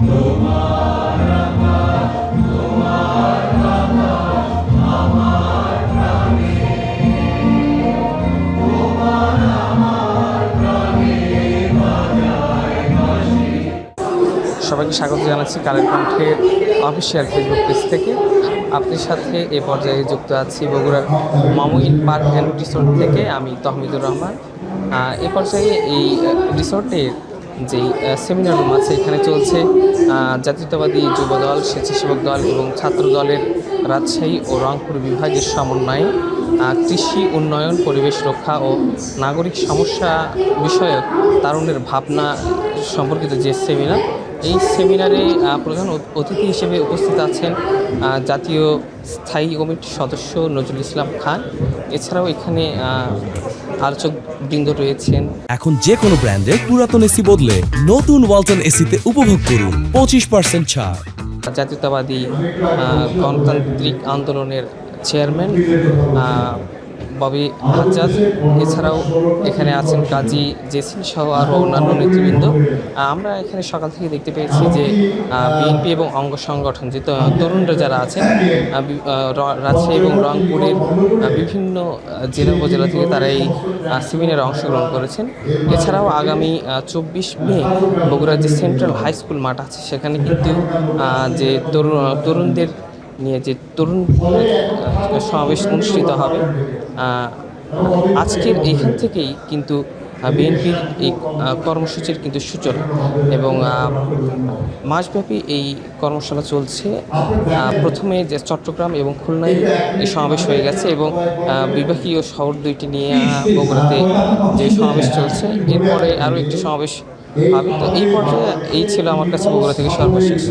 সবাইকে স্বাগত জানাচ্ছি কালের কণ্ঠের অফিসিয়াল ফেসবুক পেজ থেকে। আপনার সাথে এ পর্যায়ে যুক্ত আছি বগুড়ার মামুইন পার্ক অ্যান্ড রিসোর্ট থেকে আমি তহমিদুর রহমান। এ পর্যায়ে এই রিসোর্টের যেই সেমিনার রুম আছে এখানে চলছে জাতীয়তাবাদী যুবদল, স্বেচ্ছাসেবক দল এবং ছাত্র দলের রাজশাহী ও রংপুর বিভাগের সমন্বয়ে কৃষি উন্নয়ন, পরিবেশ রক্ষা ও নাগরিক সমস্যা বিষয়ক তারুণের ভাবনা সম্পর্কিত যে সেমিনার, এই সেমিনারে প্রধান অতিথি হিসেবে উপস্থিত আছেন জাতীয় স্থায়ী কমিটির সদস্য নজরুল ইসলাম খান। এছাড়াও এখানে আলোচক বৃন্দ রয়েছেন। এখন যে কোনো ব্র্যান্ডের পুরাতন এসি বদলে নতুন ওয়ালটন এসিতে উপভোগ করুন 25% ছাড়। জাতীয়তাবাদী গণতান্ত্রিক আন্দোলনের চেয়ারম্যান ববি হাজ্জাজ, এছাড়াও এখানে আছেন কাজী জেসিন সহ আরও অন্যান্য নেতৃবৃন্দ। আমরা এখানে সকাল থেকে দেখতে পেয়েছি যে বিএনপি এবং অঙ্গ সংগঠন যে তরুণরা যারা আছেন রাজশাহী এবং রংপুরের বিভিন্ন জেলা উপজেলা থেকে তারা এই সেমিনারে অংশগ্রহণ করেছেন। এছাড়াও আগামী 24 মে বগুড়ার যে সেন্ট্রাল হাই স্কুল মাঠ আছে সেখানে কিন্তু যে তরুণদের নিয়ে যে তরুণ সমাবেশ অনুষ্ঠিত হবে। আজকের এইখান থেকেই কিন্তু বিএনপির এই কর্মসূচির কিন্তু সূচনা এবং মাসব্যাপী এই কর্মশালা চলছে। প্রথমে যে চট্টগ্রাম এবং খুলনায় এই সমাবেশ হয়ে গেছে এবং বিভাগীয় শহর দুইটি নিয়ে বগুড়াতে যে সমাবেশ চলছে, এরপরে আরও একটি সমাবেশ হবে। তো এই পর্যায়ে এই ছিল আমার কাছে বগুড়া থেকে সর্বশেষ।